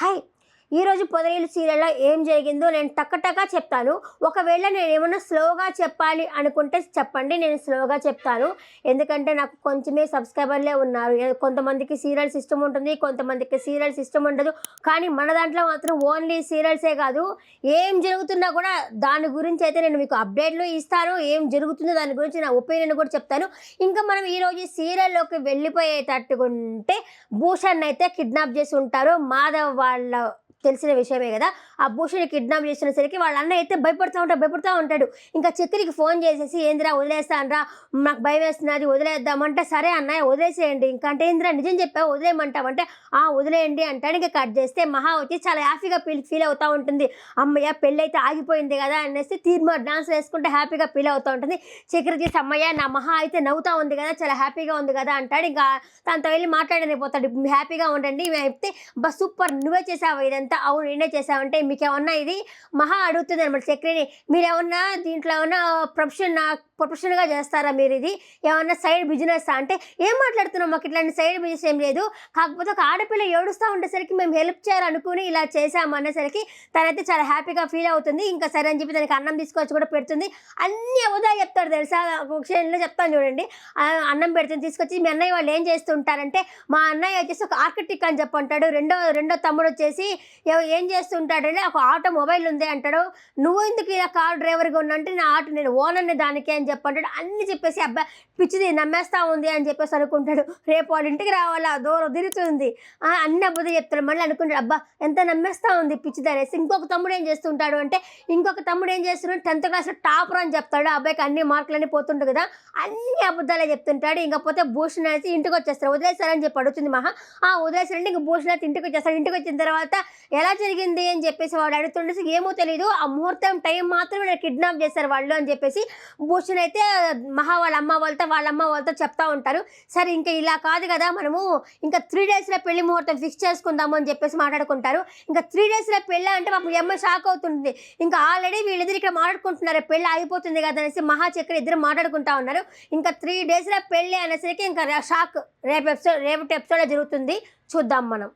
Hi! ఈరోజు 'పొదరిల్లు' సీరియల్‌లో ఏం జరిగిందో నేను టక చెప్తాను. ఒకవేళ నేనేమన్నా స్లోగా చెప్పాలి అనుకుంటే చెప్పండి. నేను స్లోగా చెప్తాను. ఎందుకంటే నాకు కొంచెమే సబ్‌స్క్రైబర్‌లే ఉన్నారు. కొంతమందికి సీరియల్స్ ఇష్టం ఉంటుంది. కొంతమందికి సీరియల్స్ ఇష్టం ఉండదు. కానీ మన దాంట్లో మాత్రం ఓన్లీ సీరియల్సే కాదు, ఏం జరుగుతున్నా కూడా దాని గురించయితే నేను మీకు అప్డేట్‌లు ఇస్తాను. ఏం జరుగుతుందో దాని గురించి నా ఒపీనియన్ కూడా చెప్తాను. ఇంకా మనం ఈరోజు సీరియల్‌లోకి వెళ్ళిపోయేటట్టుగుంటే భూషణ్‌నయితే కిడ్నాప్ చేసి ఉంటారు. మాధవ్ వాళ్ళ తెలిసిన విషయమే గదా! ఆ భూషణ్‌ని కిడ్నాప్ చేసేసరికి వాళ్ళ అన్నయ్య అయితే భయపడతా ఉంటాడు. ఇంకా చక్రికి ఫోన్ చేసేసి, "ఏందిరా వదిలేస్తానురా, నాకు భయమేస్తున్నది వదిలేద్దామంటే," "సరే అన్నయ్య వదిలేసేయండి." ఇంకా అంటే, "ఏందిరా నిజం చెప్పావా వదిలేయమంటావంటే," "ఆ! వదిలేయండి" అంటాడు. ఇంక కట్ చేస్తే మహా వచ్చి చాలా హ్యాపీగా ఫీల్ అవుతా ఉంటుంది. హమ్మయ్య! పెళ్ళైతే ఆగిపోయింది గదా అనేసి డాన్స్ వేసుకుంటే హ్యాపీగా ఫీల్ అవుతా ఉంటుంది. చక్రి చూసి, "హమ్మయ్య! నా మహా అయితే నవ్వుతా ఉంది గదా! చాలా హ్యాపీగా ఉంది గదా!" అంటాడు. ఇంకా తనతో వెళ్లి మాట్లాడనిపోతాడు. "హ్యాపీగా ఉండండి." ఈమె చెప్తే, "అబ్బా! సూపర్ నువ్వే చేసావా ఇదంతా?" అవును నేనే చేశానంటే, "మీకేమన్నా ఇది" మహా అడుగుతుందనమాట చక్రిని, "మీరేమన్నా దీంట్లో ఏమన్నా ప్రొఫెషన్‌గా చేస్తారా మీరిది? ఏమన్నా సైడ్ బిజినెస్సా?" అంటే, "ఏం మాట్లాడుతున్నావు? మాకు ఇట్లాంటి సైడ్ బిజినెస్ ఏం లేదు. కాకపోతే ఒక ఆడపిల్ల ఏడుస్తా ఉండేసరికి మేము హెల్ప్ చేయాలనుకుని ఇలా చేశాము" అనేసరికి తనైతే చాలా హ్యాపీగా ఫీల్ అవుతుంది. ఇంకా సరే అని చెప్పి తనకి అన్నం తీసుకొచ్చి కూడా పెడుతుంది. అన్ని అబద్ధాలు చెప్తాడు తెలుసా! ఒక విషయంలో చెప్తాను చూడండి. అన్నం పెడుతుంది తీసుకొచ్చి, "మీ అన్నయ్య వాళ్ళు ఏం చేస్తుంటారంటే," "మా అన్నయ్య వచ్చేసి ఒక ఆర్కిటెక్ట్ అని చెప్పి అంటాడు. రెండో తమ్ముడు వచ్చేసి ఏం చేస్తుంటాడంటే, "ఒక ఆటో మొబైల్ ఉంది" అంటాడు. "నువ్వు ఎందుకు ఇలా కార్ డ్రైవర్‌గా ఉన్నావు" అంటే, "నా ఆటో నేను ఓనర్‌ని దానికి" అని చెప్పి అంటాడు. అన్నీ చెప్పేసి అబ్బా! పిచ్చిది నమ్మేస్తా ఉంది అని చెప్పేసి అనుకుంటాడు. రేపు వాళ్ళ ఇంటికి రావాలా దూరం తిరుగుతుంది. అన్ని అబద్ధాలు చెప్తాడు. మళ్ళీ అనుకుంటాడు, అబ్బా! ఎంత నమ్మేస్తా ఉంది పిచ్చిదనేసి. ఇంకొక తమ్ముడు ఏం చేస్తుంటాడు అంటే, ఇంకొక తమ్ముడు ఏం చేస్తున్నాడు 10th క్లాస్‌లో టాపర్ అని చెప్తాడు. ఆ అబ్బాయికి అన్ని మార్కులన్నీ పోతుంటాయి కదా! అన్ని అబద్ధాలే చెప్తుంటాడు. ఇంకపోతే భూషణ్ అనేసి ఇంటికొచ్చేస్తారు. వదిలేసారని చెప్పి అడుగుతుంది మహా. వదిలేసారంటే ఇంక భూషణ్ అయితే ఇంటికొచ్చేస్తాడు. ఇంటికొచ్చిన తర్వాత ఎలా జరిగింది అని చెప్పేసి వాడు అడుగుతుండేసి, "ఏమో తెలీదు. ఆ ముహూర్తం టైం మాత్రమే నన్ను కిడ్నాప్ చేశారు వాళ్ళు" అని చెప్పేసి భూషణ్ అయితే మహా వాళ్ళ అమ్మ వాళ్ళతో చెప్తా ఉంటారు. సరే ఇంక ఇలా కాదు కదా! మనము ఇంకా 3 డేస్‌లో పెళ్లి ముహూర్తం ఫిక్స్ చేసుకుందాము అని చెప్పేసి మాట్లాడుకుంటారు. ఇంకా 3 డేస్‌లో పెళ్ళా అంటే పాపం ఈ అమ్మాయి షాక్ అవుతుంది. ఇంకా ఆల్రెడీ వీళ్ళిద్దరు ఇక్కడ మాట్లాడుకుంటున్నారు. పెళ్లి ఆగిపోతుంది కదా! అనేసి మహా, చక్రి ఇద్దరు మాట్లాడుకుంటా ఉన్నారు. ఇంకా 3 డేస్‌లో పెళ్లి అనేసరికి ఇంకా షాక్. రేపటి ఎపిసోడ్‌లో జరుగుతుంది. చూద్దాం మనం.